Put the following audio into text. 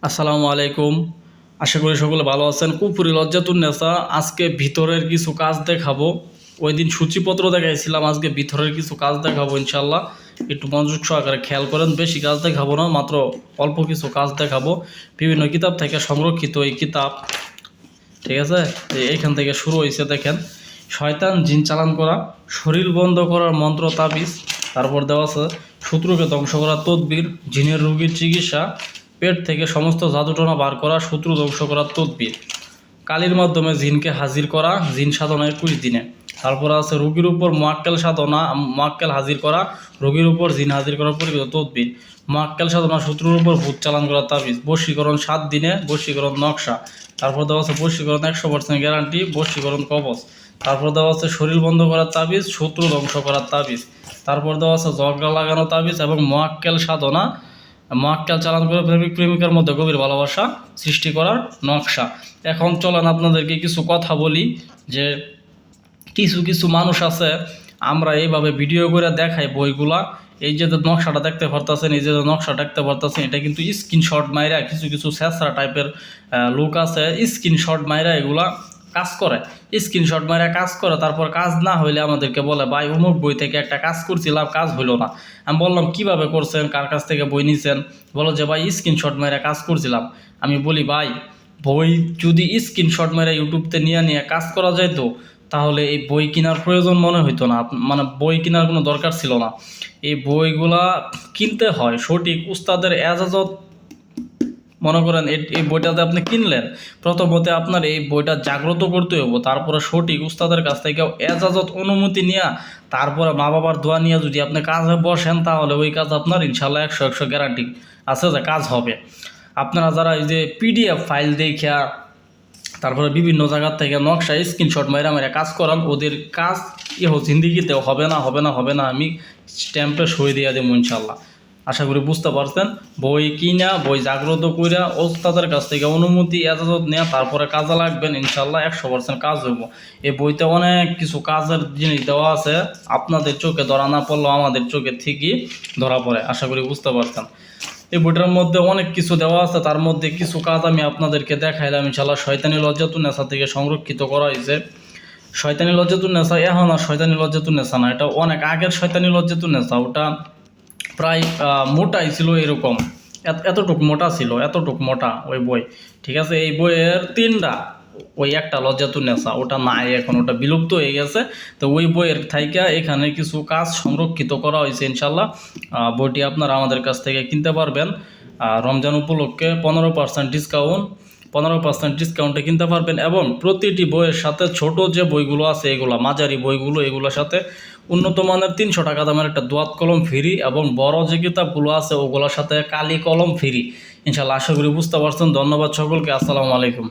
আসসালামু আলাইকুম। আশা করি সকলে ভালো আছেন। কুফরি লজ্জাতুন্নেসা আজকে ভিতরের কিছু কাজ দেখাবো। ওই দিন সূচিপত্র দেখাইছিলাম, আজকে ভিতরের কিছু কাজ দেখাবো ইনশাল্লাহ। একটু মনোযোগ সহকারে খেয়াল করেন, বেশি কাজ দেখাবো না, মাত্র অল্প কিছু কাজ দেখাবো। বিভিন্ন কিতাব থেকে সংরক্ষিত এই কিতাব, ঠিক আছে। এইখান থেকে শুরু হয়েছে, দেখেন। শয়তান জিন চালান করা, শরীর বন্ধ করার মন্ত্র তাবিজ, তারপর দেওয়া আছে শত্রুকে ধ্বংস করার তদবির, জিনের রোগীর চিকিৎসা, পেট থেকে সমস্ত জাদুটনা বার করা, শত্রু ধ্বংস করার তদবির, কালির মাধ্যমে জিনকে হাজির করা, জিন সাধনা 21 দিনে। তারপর আছে রোগীর উপর মোয়াক্কেল সাধনা, মোয়াক্কেল হাজির করা, রোগীর উপর জিন হাজির করার পরিকল্পিত তদবির, মোয়াক্কেল সাধনা, শত্রুর উপর ভূত চালান করা তাবিজ, বশীকরণ 7 দিনে, বশীকরণ নকশা। তারপর দেওয়া আছে বশীকরণ 100% গ্যারান্টি, বশীকরণ কবচ। তারপর দেওয়া আছে শরীর বন্ধ করার তাবিজ, শত্রু ধ্বংস করার তাবিজ। তারপর দেওয়া আছে জগা লাগানো তাবিজ এবং মোয়াক্কেল সাধনা, মোয়াক্কেল চালান করে প্রেমিক প্রেমিকার মধ্যে গভীর ভালোবাসা সৃষ্টি করার নকশা। এখন চলেন আপনাদেরকে কিছু কথা বলি, যে কিছু কিছু মানুষ আছে, আমরা এইভাবে ভিডিও করে দেখাই বইগুলা। এই যে নকশাটা দেখতে পারতেছেন, এই যে নকশাটা দেখতে পারতেছেন, এটা কিন্তু স্ক্রিনশট মাইরা কিছু কিছু স্যাঁচড়া টাইপের লোক আছে, স্ক্রিনশট মাইরা এগুলা কাজ করে। স্ক্রিনশট মাইরা কাজ করে, তারপর কাজ না হইলে আমাদেরকে বলে, ভাই অমুক বই থেকে একটা কাজ করছিলাম, কাজ হইলো না। আমি বললাম কিভাবে করছেন, কার কাছ থেকে বই নিছেন? বলো যে ভাই স্ক্রিনশট মাইরা কাজ করছিলাম। আমি বলি ভাই, বই যদি স্ক্রিনশট মেরে ইউটিউবতে নিয়ে নিয়ে কাজ করা যেত, তাহলে এই বই কেনার প্রয়োজন মনে হইতো না, মানে বই কেনার কোনো দরকার ছিল না। এই বইগুলা কিনতে হয় সঠিক উস্তাদের এজাজত। মনে করেন এই বইটাতে আপনি কিনলেন, প্রথমত আপনার এই বইটা জাগ্রত করতে হবো, তারপরে সঠিক উস্তাদের কাছ থেকে এজাজত অনুমতি নিয়ে, তারপরে মা বাবার দোয়া নিয়ে যদি আপনি কাজে বসেন, তাহলে ওই কাজ আপনার ইনশাল্লাহ 100% গ্যারান্টি আছে যে কাজ হবে। আপনারা যারা এই যে পিডিএফ ফাইল দেখা, তারপরে বিভিন্ন জায়গার থেকে নকশা স্ক্রিনশট মেরা মেরা কাজ করান, ওদের কাজ জিন্দিগিতেও হবে না, হবে না, হবে না। আমি স্ট্যাম্পে সই দিয়ে দেবো ইনশাল্লাহ। আশা করি বুঝতে পারছেন। বই কিনা, বই জাগ্রত কইরা, ওস্তাদের কাছ থেকে অনুমতি এজাজত নেওয়া, তারপরে কাজে লাগবেন ইনশাল্লাহ 100% কাজ হইব। এই বইতে অনেক কিছু কাজের জিনিস দেওয়া আছে, আপনাদের চোখে ধরা না পড়লেও আমাদের চোখে ঠিকই ধরা পড়ে। আশা করি বুঝতে পারছেন। এই বইটার মধ্যে অনেক কিছু দেওয়া আছে, তার মধ্যে কিছু কাজ আমি আপনাদেরকে দেখাইলাম ইনশাল্লাহ। শয়তানি লজ্জাতুন্নেসা থেকে সংরক্ষিত করা হয়েছে। শয়তানি লজ্জাতুন্নেসা এখন আর শয়তানি লজ্জাতুন্নেসা না, এটা অনেক আগের শয়তানি লজ্জাতুন্নেসা। ওটা প্রায় মোটাই ছিল, এরকম এতটুক মোটা ছিল, এতটুক মোটা ওই বই, ঠিক আছে। এই বইয়ের 3টা, ওই একটা লজ্জাতুন্নেসা ওটা নাই এখন, ওটা বিলুপ্ত হয়ে গেছে। তো ওই বইয়ের থাইকা এখানে কিছু কাজ সংরক্ষিত করা হয়েছে ইনশাল্লাহ। বইটি আপনারা আমাদের কাছ থেকে কিনতে পারবেন। রমজান উপলক্ষে 15% ডিসকাউন্ট, 15% ডিসকাউন্টে কিনতে পারবেন। এবং প্রতিটি বইয়ের সাথে ছোট যে বইগুলো আছে, এগুলো মাঝারি বইগুলো, এগুলোর সাথে উন্নত মানের 300 টাকা দামের একটা দোয়াত কলম ফ্রি, এবং বড় যে কিতাবগুলো আছে ওগুলোর সাথে কালি কলম ফ্রি ইনশাল্লাহ। আশা করি বুঝতে পারছেন। ধন্যবাদ সকলকে। আসসালামু আলাইকুম।